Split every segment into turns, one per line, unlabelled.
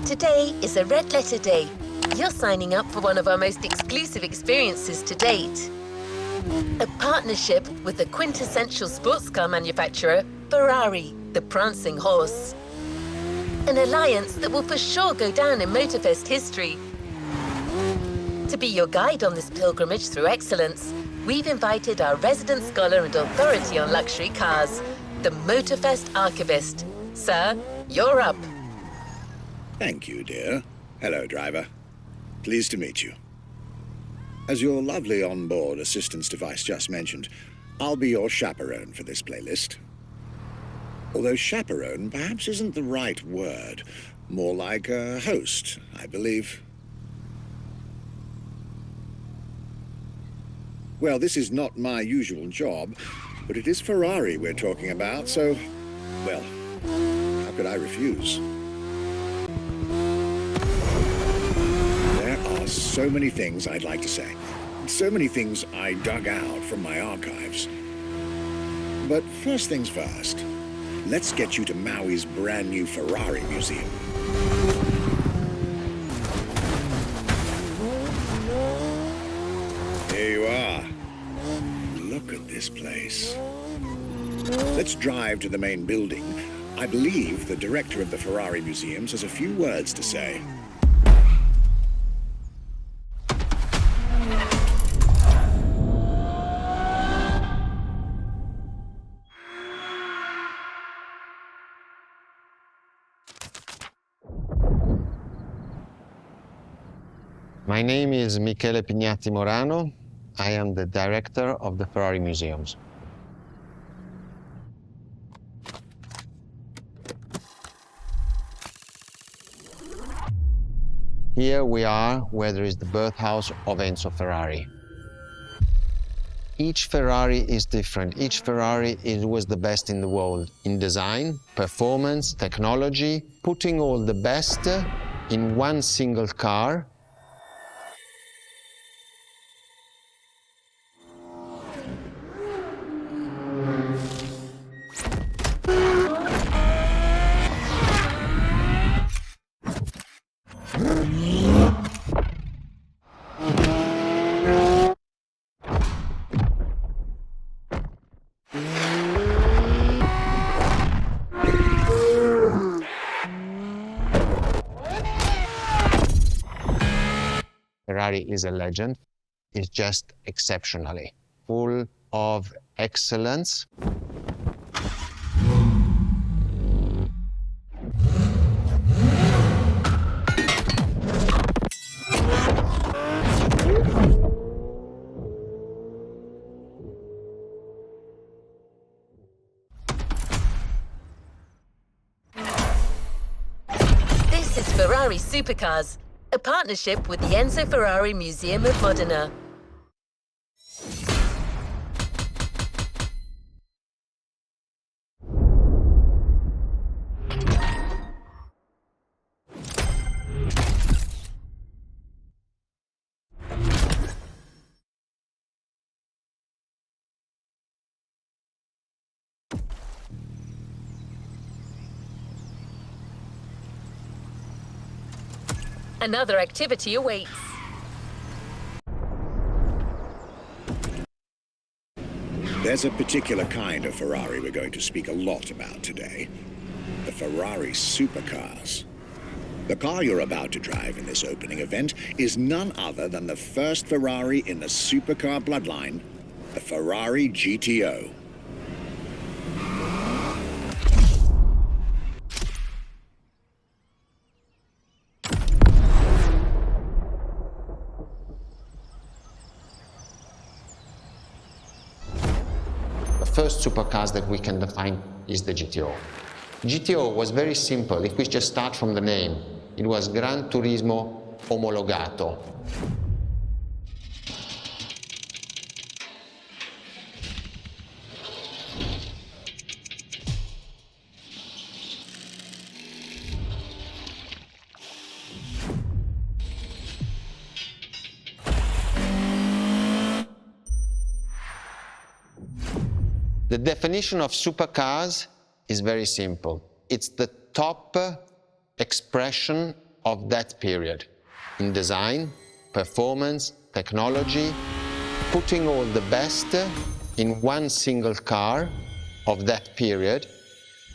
Today is a red letter day. You're signing up for one of our most exclusive experiences to date. A partnership with the quintessential sports car manufacturer, Ferrari, the prancing horse. An alliance that will for sure go down in Motorfest history. To be your guide on this pilgrimage through excellence, we've invited our resident scholar and authority on luxury cars, the Motorfest archivist. Sir, you're up.
Thank you, dear. Hello, driver. Pleased to meet you. As your lovely onboard assistance device just mentioned, I'll be your chaperone for this playlist. Although chaperone perhaps isn't the right word. More like a host, I believe. Well, this is not my usual job, but it is Ferrari we're talking about, so, well, how could I refuse? There are so many things I'd like to say. So many things I dug out from my archives. But first things first, let's get you to Maui's brand new Ferrari museum. Here you are. Look at this place. Let's drive to the main building. I believe the director of the Ferrari Museums has a few words to say.
My name is Michele Pignatti Morano. I am the director of the Ferrari Museums. Here we are where there is the birthhouse of Enzo Ferrari. Each Ferrari is different. Each Ferrari was the best in the world in design, performance, technology, putting all the best in one single car. Ferrari is a legend. It's just exceptionally full of excellence.
This is Ferrari Supercars, a partnership with the Enzo Ferrari Museum of Modena. Another activity awaits.
There's a particular kind of Ferrari we're going to speak a lot about today. The Ferrari Supercars. The car you're about to drive in this opening event is none other than the first Ferrari in the supercar bloodline, the Ferrari GTO.
The first supercars that we can define is the GTO. GTO was very simple. If we just start from the name, it was Gran Turismo Omologato. The definition of supercars is very simple. It's the top expression of that period in design, performance, technology, putting all the best in one single car of that period.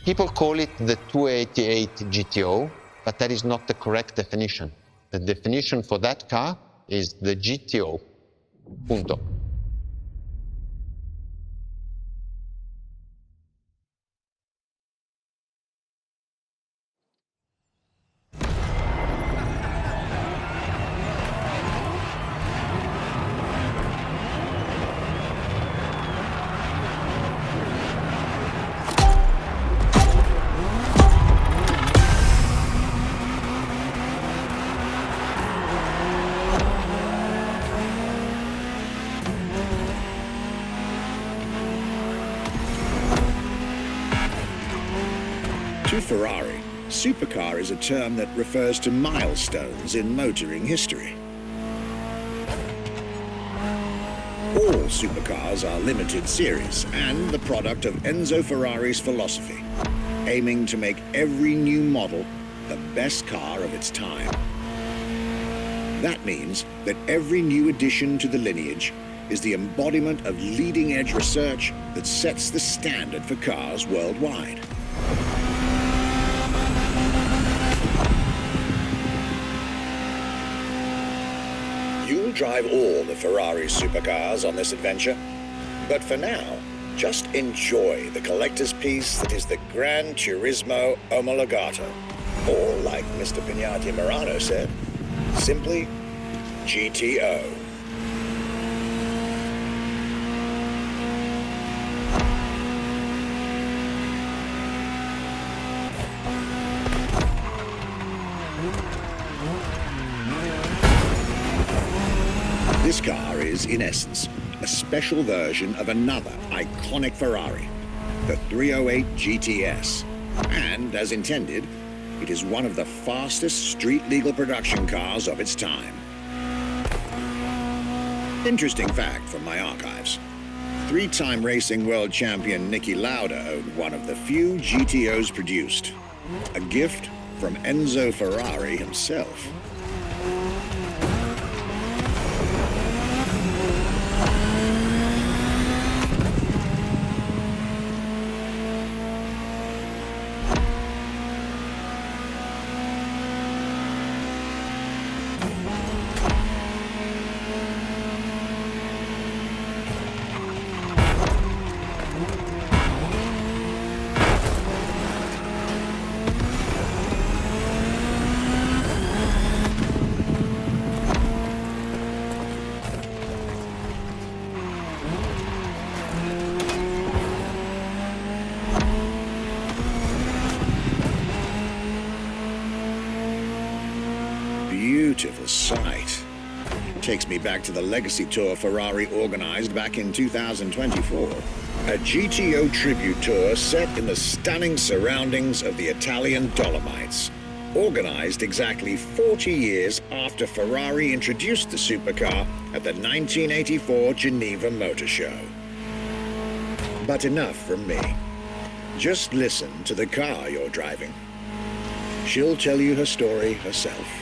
People call it the 288 GTO, but that is not the correct definition. The definition for that car is the GTO. Punto.
To Ferrari, supercar is a term that refers to milestones in motoring history. All supercars are limited series and the product of Enzo Ferrari's philosophy, aiming to make every new model the best car of its time. That means that every new addition to the lineage is the embodiment of leading-edge research that sets the standard for cars worldwide. You'll drive all the Ferrari supercars on this adventure, but for now, just enjoy the collector's piece that is the Gran Turismo Omologato, or like Mr. Pignati Morano said, simply GTO. This car is, in essence, a special version of another iconic Ferrari, the 308 GTS. And, as intended, it is one of the fastest street-legal production cars of its time. Interesting fact from my archives. Three-time racing world champion Niki Lauda owned one of the few GTOs produced. A gift from Enzo Ferrari himself. Beautiful sight. Takes me back to the Legacy Tour Ferrari organized back in 2024. A GTO tribute tour set in the stunning surroundings of the Italian Dolomites. Organized exactly 40 years after Ferrari introduced the supercar at the 1984 Geneva Motor Show. But enough from me. Just listen to the car you're driving. She'll tell you her story herself.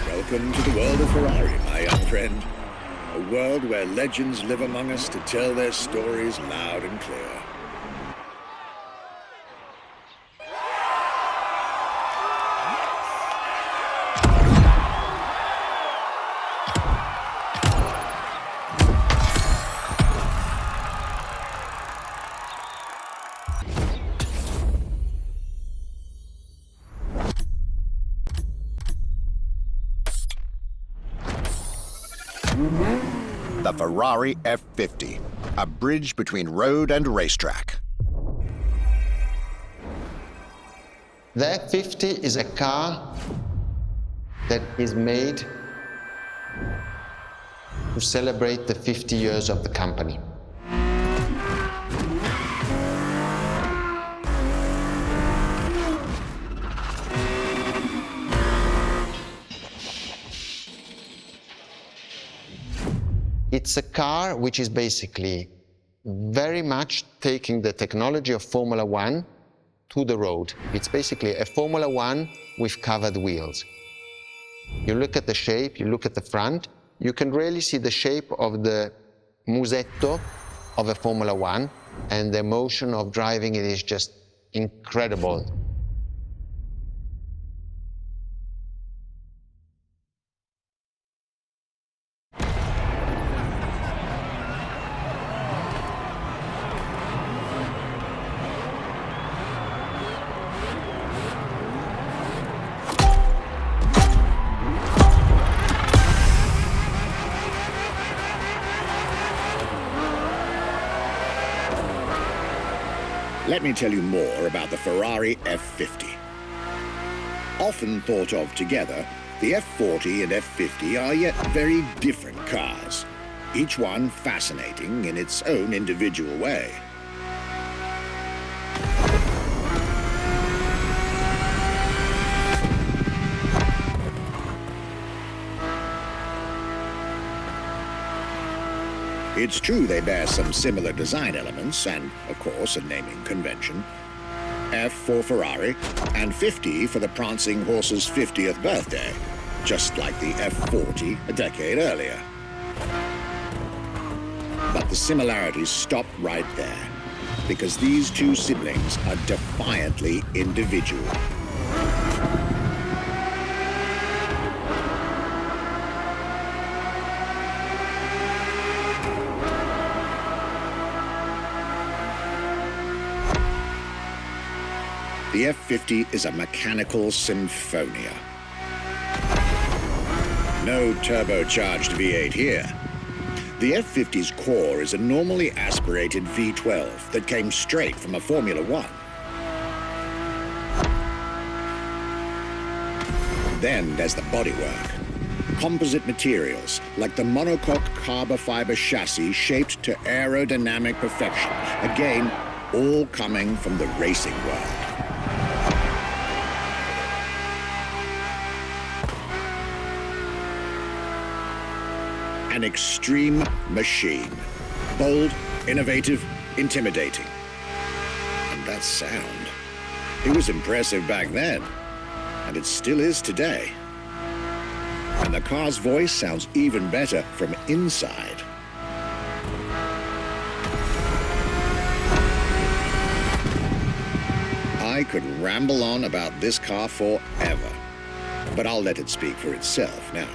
Welcome to the world of Ferrari, my young friend. A world where legends live among us to tell their stories loud and clear. The Ferrari F50, a bridge between road and racetrack.
The F50 is a car that is made to celebrate the 50 years of the company. It's a car which is basically very much taking the technology of Formula One to the road. It's basically a Formula One with covered wheels. You look at the shape, you look at the front, you can really see the shape of the musetto of a Formula One, and the emotion of driving it is just incredible.
Let me tell you more about the Ferrari F50. Often thought of together, the F40 and F50 are yet very different cars, each one fascinating in its own individual way. It's true they bear some similar design elements and, of course, a naming convention. F for Ferrari and 50 for the prancing horse's 50th birthday, just like the F40 a decade earlier. But the similarities stop right there, because these two siblings are defiantly individual. The F50 is a mechanical symphonia. No turbocharged V8 here. The F50's core is a normally aspirated V12 that came straight from a Formula One. Then there's the bodywork. Composite materials, like the monocoque carbon fiber chassis shaped to aerodynamic perfection. Again, all coming from the racing world. An extreme machine. Bold, innovative, intimidating. And that sound. It was impressive back then, and it still is today. And the car's voice sounds even better from inside. I could ramble on about this car forever, but I'll let it speak for itself now.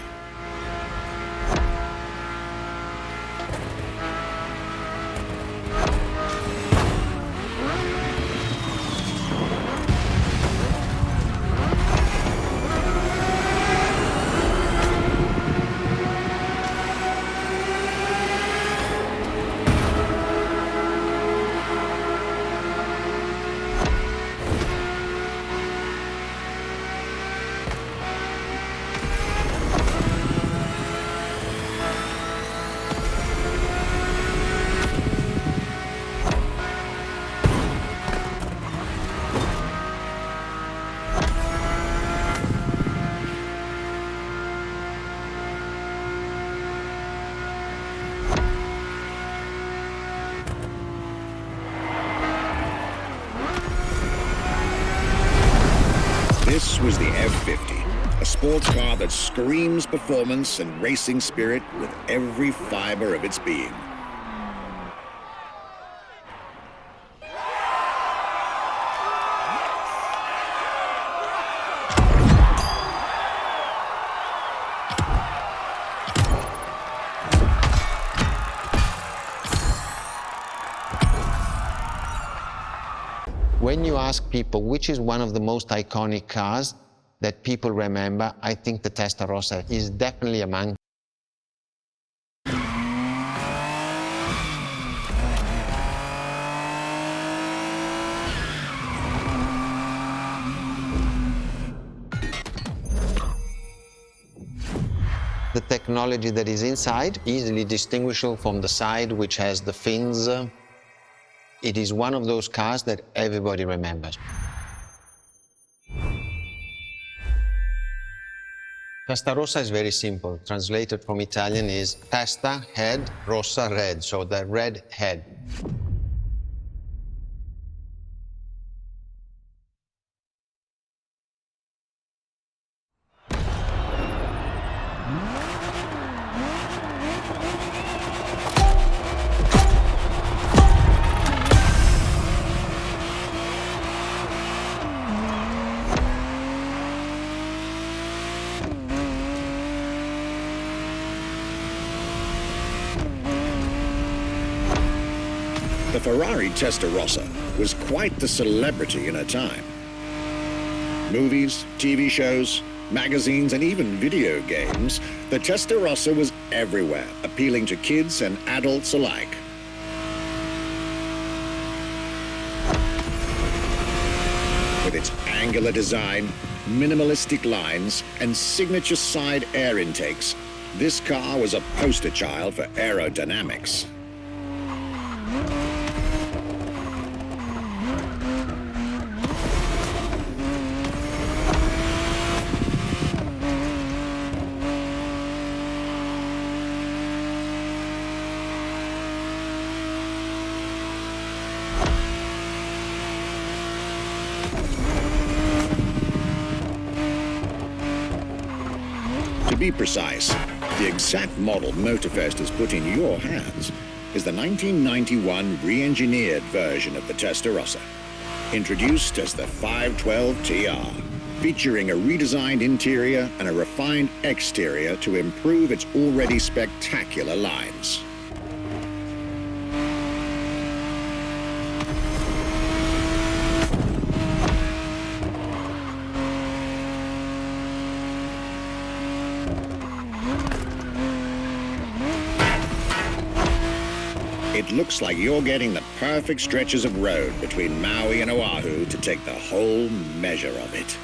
This was the F50, a sports car that screams performance and racing spirit with every fiber of its being.
When you ask people which is one of the most iconic cars that people remember, I think the Testarossa is definitely among. the technology that is inside, easily distinguishable from the side which has the fins. It is one of those cars that everybody remembers. Testa rossa is very simple. Translated from Italian is testa, head, rossa, red, so the red head.
The Ferrari Testarossa was quite the celebrity in her time. Movies, TV shows, magazines, and even video games, the Testarossa was everywhere, appealing to kids and adults alike. With its angular design, minimalistic lines, and signature side air intakes, this car was a poster child for aerodynamics. To be precise, the exact model Motorfest has put in your hands is the 1991 re-engineered version of the Testarossa, introduced as the 512 TR, featuring a redesigned interior and a refined exterior to improve its already spectacular lines. It looks like you're getting the perfect stretches of road between Maui and Oahu to take the whole measure of it.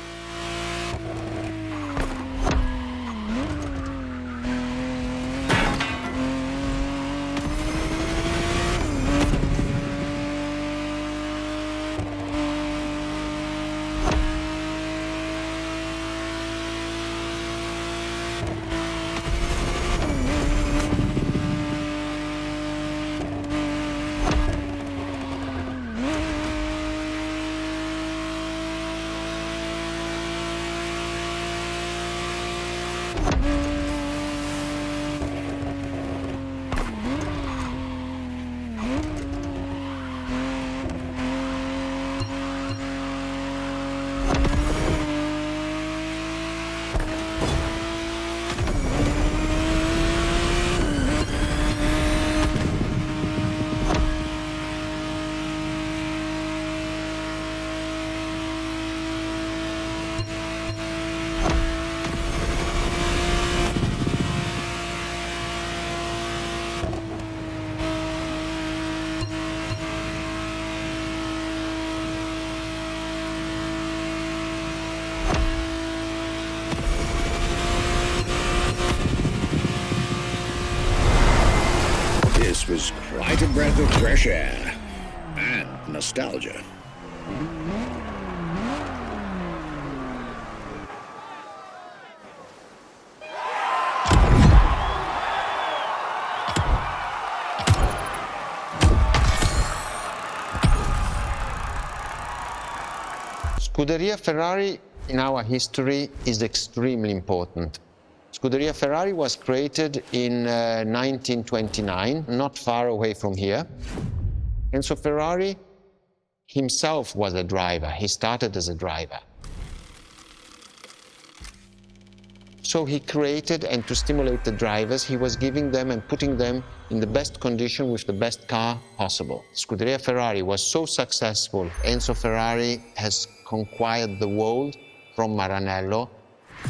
This was quite a breath of fresh air and nostalgia.
Scuderia Ferrari in our history is extremely important. Scuderia Ferrari was created in 1929, not far away from here. Enzo Ferrari himself was a driver. He started as a driver. So he created, and to stimulate the drivers, he was giving them and putting them in the best condition with the best car possible. Scuderia Ferrari was so successful, Enzo Ferrari has conquered the world from Maranello.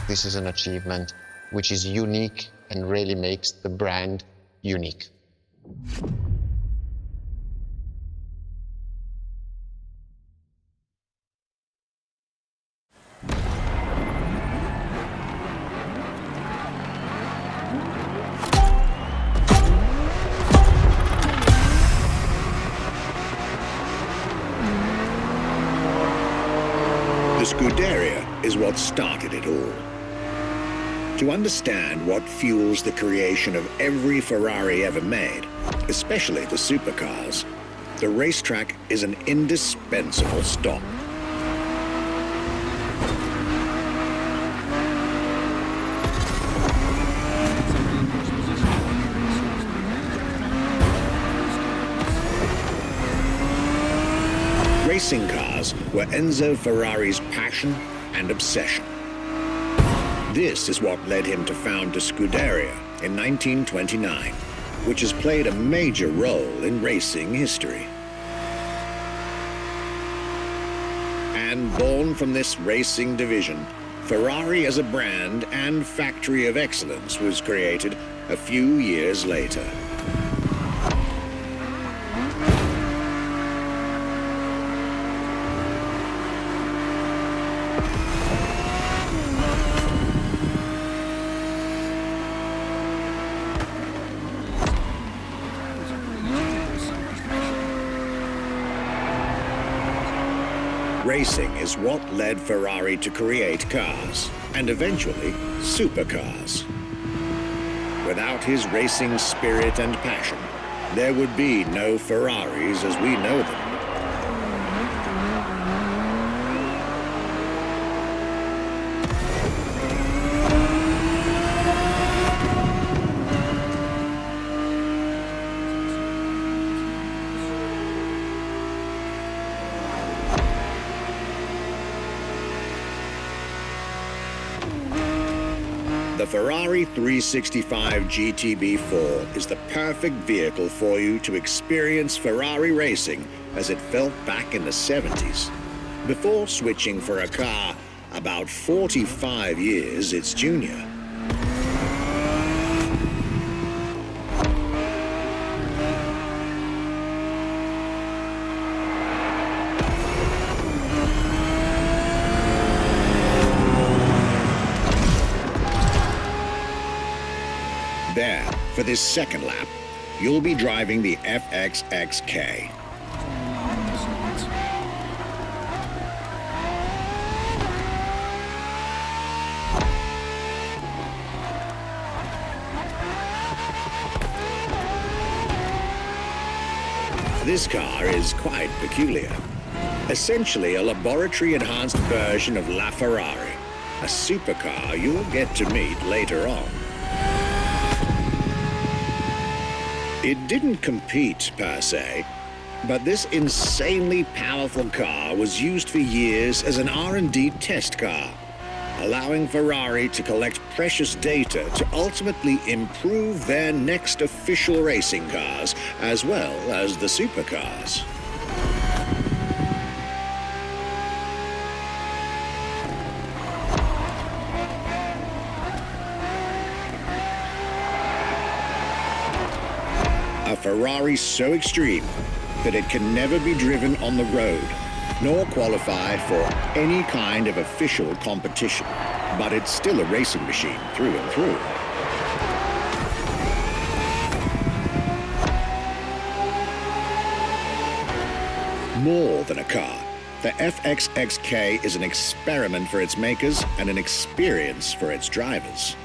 This is an achievement which is unique and really makes the brand unique.
Scuderia is what started it all. To understand what fuels the creation of every Ferrari ever made, especially the supercars, the racetrack is an indispensable stop. Racing cars were Enzo Ferrari's passion and obsession. This is what led him to found the Scuderia in 1929, which has played a major role in racing history. And born from this racing division, Ferrari as a brand and factory of excellence was created a few years later. Racing is what led Ferrari to create cars, and eventually supercars. Without his racing spirit and passion, there would be no Ferraris as we know them. The Ferrari 365 GTB4 is the perfect vehicle for you to experience Ferrari racing as it felt back in the 70s, before switching for a car about 45 years its junior. There, for this second lap, you'll be driving the FXXK. This car is quite peculiar. Essentially a laboratory-enhanced version of La Ferrari, a supercar you'll get to meet later on. It didn't compete, per se, but this insanely powerful car was used for years as an R&D test car, allowing Ferrari to collect precious data to ultimately improve their next official racing cars, as well as the supercars. A Ferrari so extreme that it can never be driven on the road, nor qualify for any kind of official competition. But it's still a racing machine through and through. More than a car, the FXXK is an experiment for its makers and an experience for its drivers.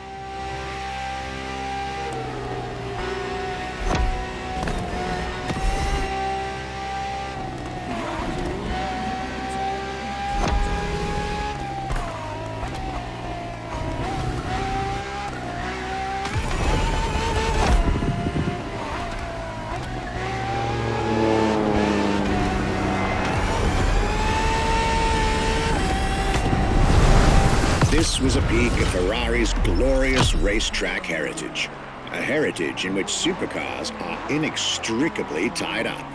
This was a peek at Ferrari's glorious racetrack heritage, a heritage in which supercars are inextricably tied up.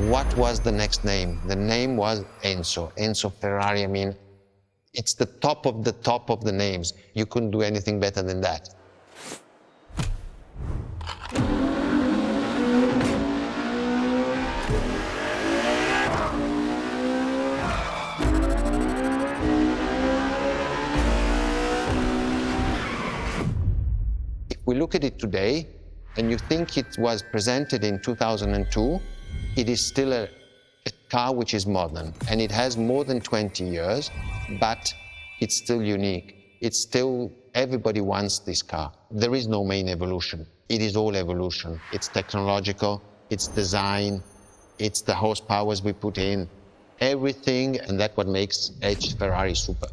What was the next name? The name was Enzo Ferrari. I mean, it's the top of the names. You couldn't do anything better than that. If we look at it today, and you think it was presented in 2002, it is still a car which is modern, and it has more than 20 years, but it's still unique. It's still, everybody wants this car. There is no main evolution. It is all evolution. It's technological, it's design, it's the horsepowers we put in, everything, and that's what makes Ferrari super.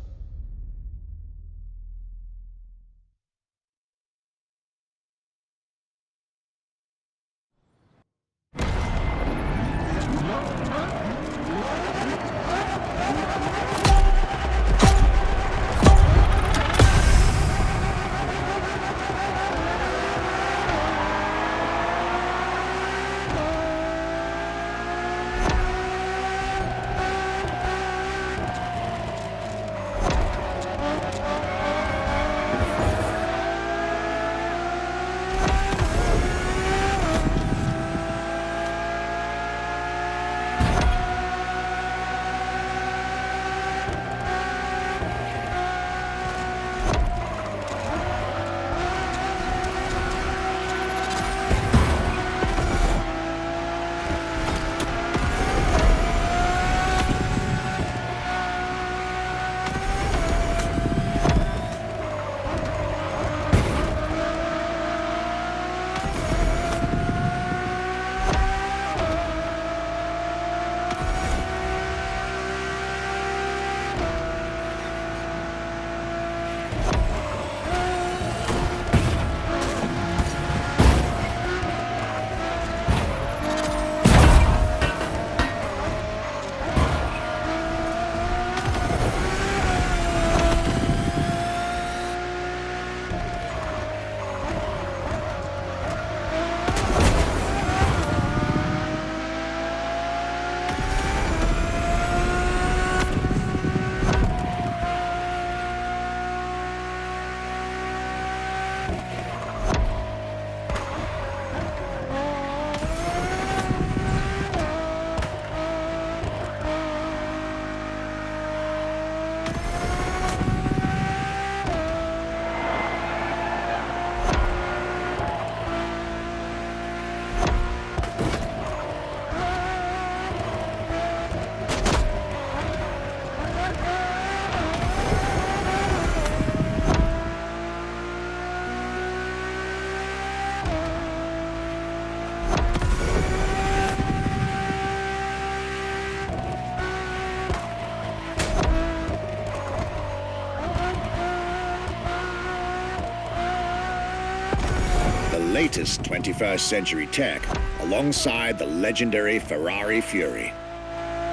Latest 21st century tech alongside the legendary Ferrari Fury.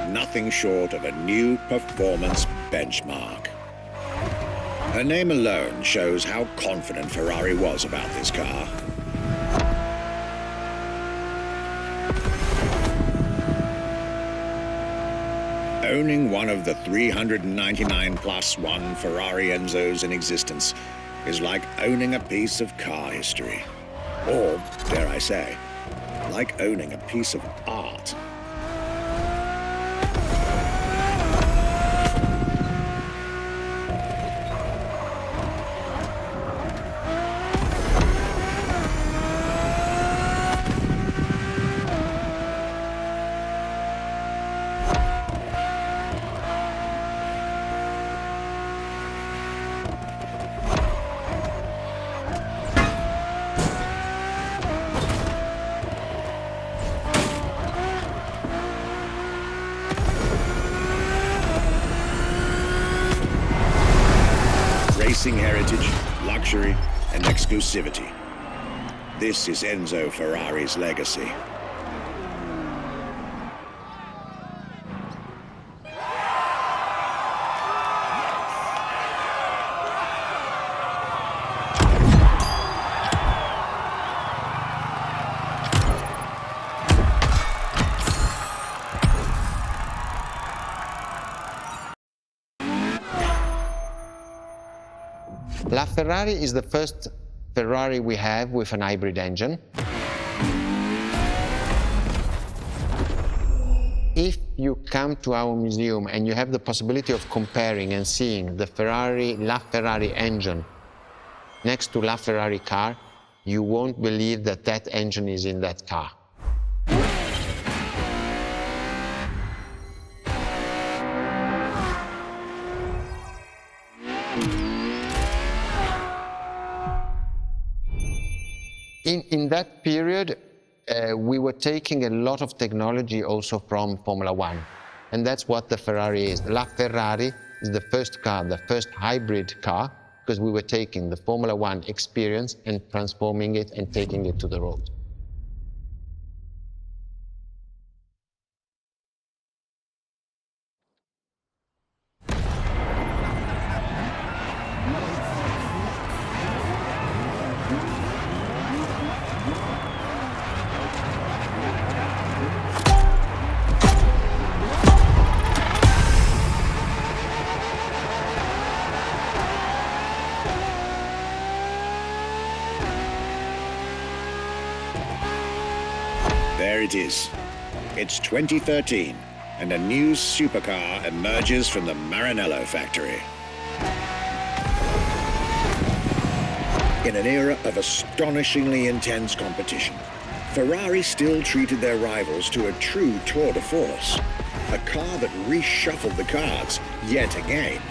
Nothing short of a new performance benchmark. Her name alone shows how confident Ferrari was about this car. Owning one of the 399 plus one Ferrari Enzos in existence is like owning a piece of car history. Or, dare I say, like owning a piece of art. Racing heritage, luxury, and exclusivity. This is Enzo Ferrari's legacy.
LaFerrari is the first Ferrari we have with an hybrid engine. If you come to our museum and you have the possibility of comparing and seeing the LaFerrari engine next to LaFerrari car, you won't believe that that engine is in that car. In that period, we were taking a lot of technology also from Formula One, and that's what the Ferrari is. LaFerrari is the first car, the first hybrid car, because we were taking the Formula One experience and transforming it and taking it to the road.
There it is. It's 2013, and a new supercar emerges from the Maranello factory. In an era of astonishingly intense competition, Ferrari still treated their rivals to a true tour de force, a car that reshuffled the cards yet again.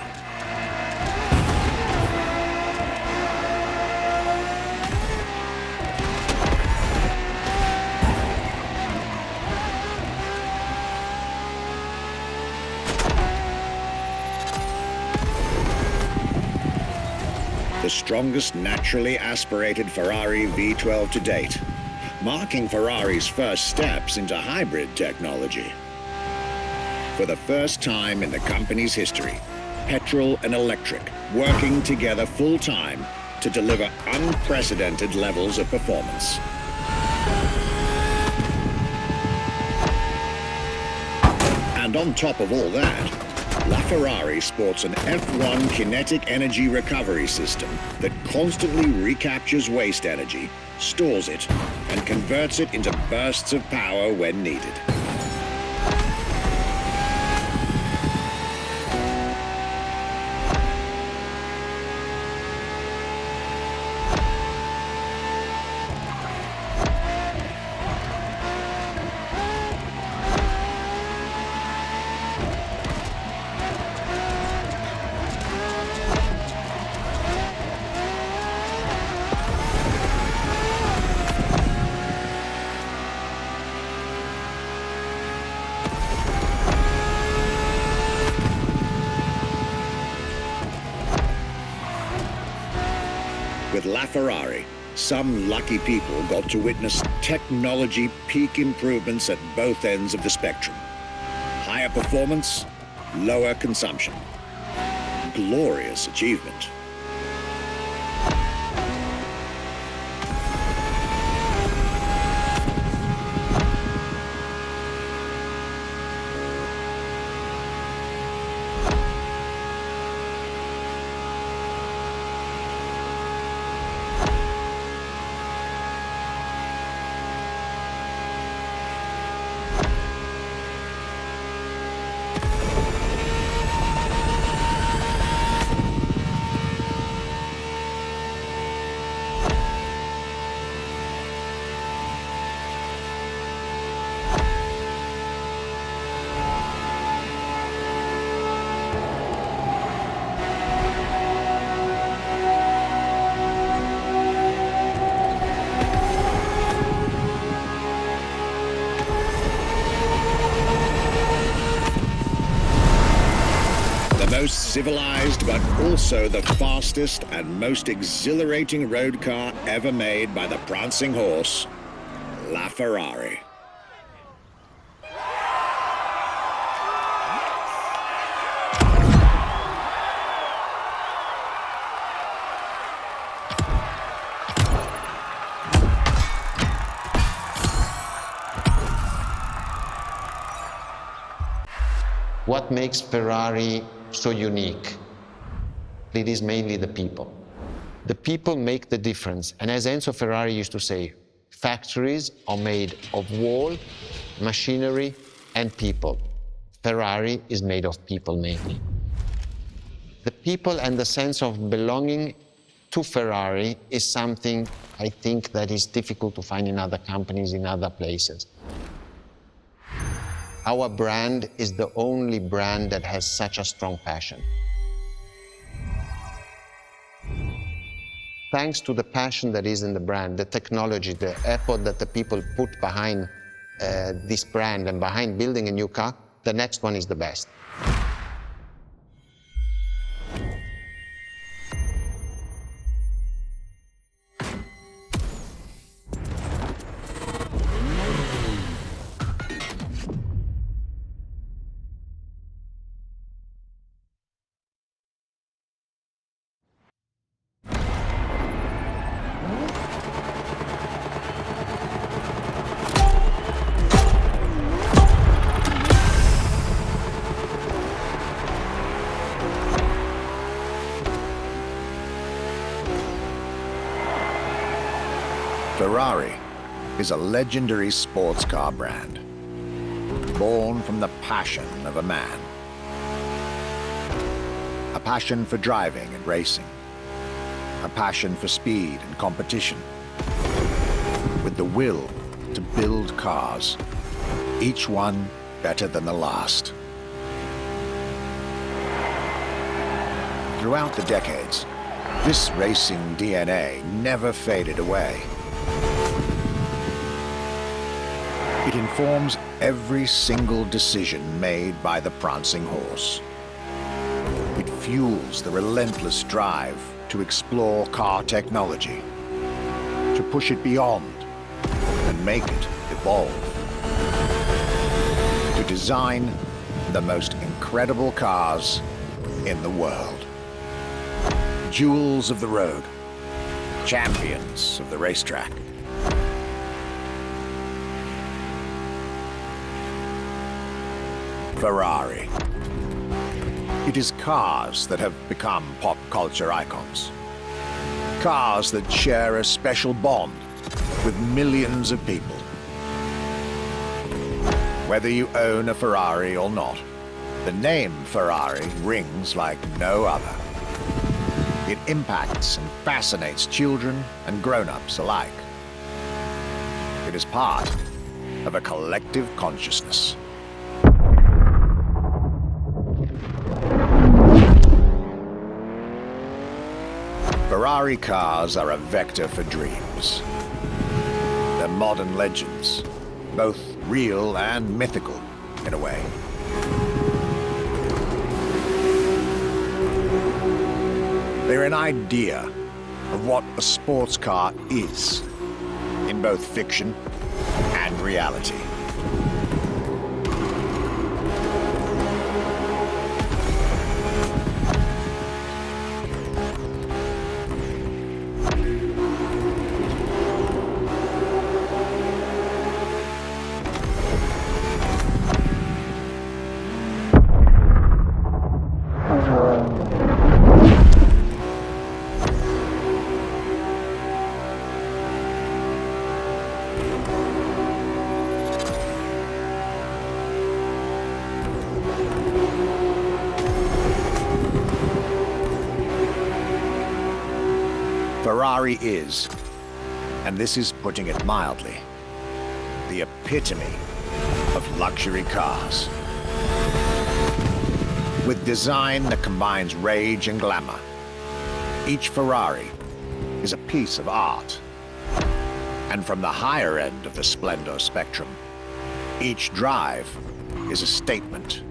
The strongest naturally aspirated Ferrari V12 to date, marking Ferrari's first steps into hybrid technology. For the first time in the company's history, petrol and electric working together full-time to deliver unprecedented levels of performance. And on top of all that, LaFerrari sports an F1 kinetic energy recovery system that constantly recaptures waste energy, stores it, and converts it into bursts of power when needed. With LaFerrari, some lucky people got to witness technology peak improvements at both ends of the spectrum. Higher performance, lower consumption. Glorious achievement. Most civilized, but also the fastest and most exhilarating road car ever made by the prancing horse, LaFerrari.
What makes Ferrari so unique? It is mainly the people. The people make the difference. And as Enzo Ferrari used to say, factories are made of wall, machinery, and people. Ferrari is made of people mainly. The people and the sense of belonging to Ferrari is something I think that is difficult to find in other companies, in other places. Our brand is the only brand that has such a strong passion. Thanks to the passion that is in the brand, the technology, the effort that the people put behind this brand and behind building a new car, the next one is the best.
Ferrari is a legendary sports car brand, born from the passion of a man. A passion for driving and racing, a passion for speed and competition, with the will to build cars, each one better than the last. Throughout the decades, this racing DNA never faded away. It informs every single decision made by the prancing horse. It fuels the relentless drive to explore car technology, to push it beyond and make it evolve, to design the most incredible cars in the world. Jewels of the road, champions of the racetrack. Ferrari. It is cars that have become pop culture icons. Cars that share a special bond with millions of people. Whether you own a Ferrari or not, the name Ferrari rings like no other. It impacts and fascinates children and grown-ups alike. It is part of a collective consciousness. Ferrari cars are a vector for dreams. They're modern legends, both real and mythical in a way. They're an idea of what a sports car is, in both fiction and reality. Ferrari is, and this is putting it mildly, the epitome of luxury cars. With design that combines rage and glamour, each Ferrari is a piece of art. And from the higher end of the splendor spectrum, each drive is a statement.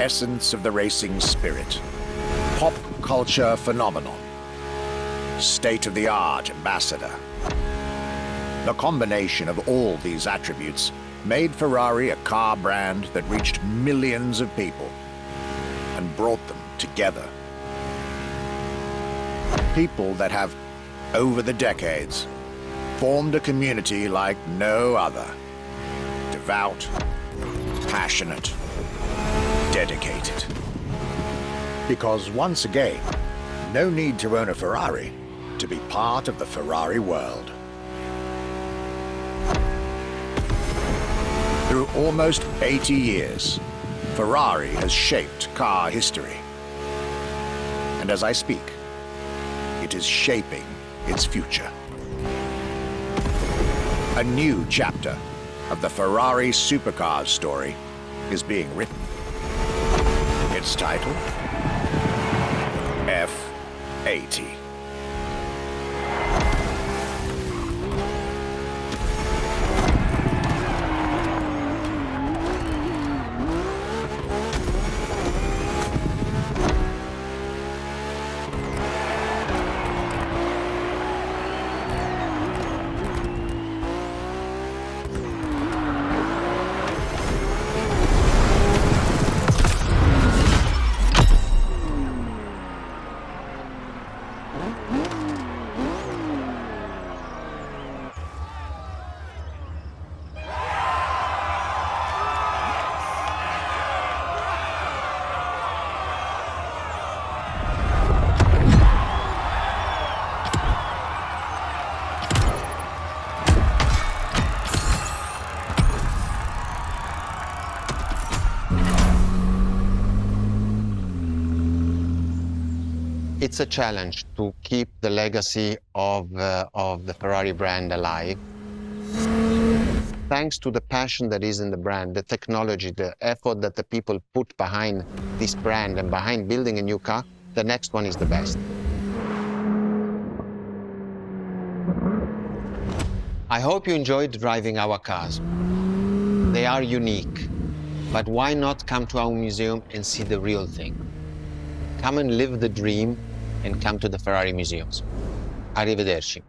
essence of the racing spirit, pop culture phenomenon, state-of-the-art ambassador. The combination of all these attributes made Ferrari a car brand that reached millions of people and brought them together. People that have, over the decades, formed a community like no other. Devout, passionate, dedicated. Because once again, no need to own a Ferrari to be part of the Ferrari world. Through almost 80 years, Ferrari has shaped car history. And as I speak, it is shaping its future. A new chapter of the Ferrari Supercars story is being written. Its title? F80.
It's a challenge to keep the legacy of the Ferrari brand alive. Thanks to the passion that is in the brand, the technology, the effort that the people put behind this brand and behind building a new car, the next one is the best. I hope you enjoyed driving our cars. They are unique, but why not come to our museum and see the real thing? Come and live the dream and come to the Ferrari museums. Arrivederci.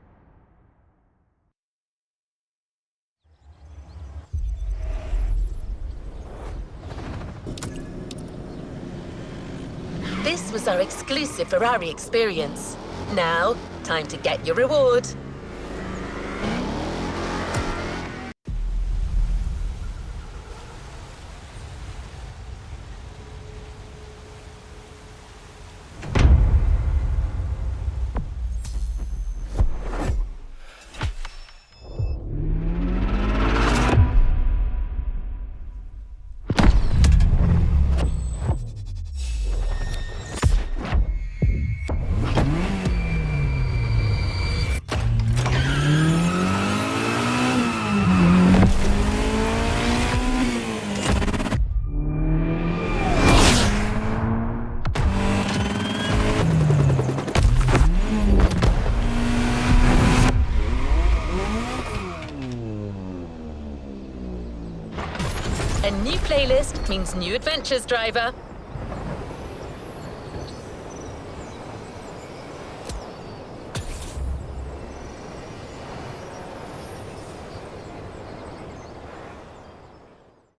This was our exclusive Ferrari experience. Now, time to get your reward. A new playlist means new adventures, driver.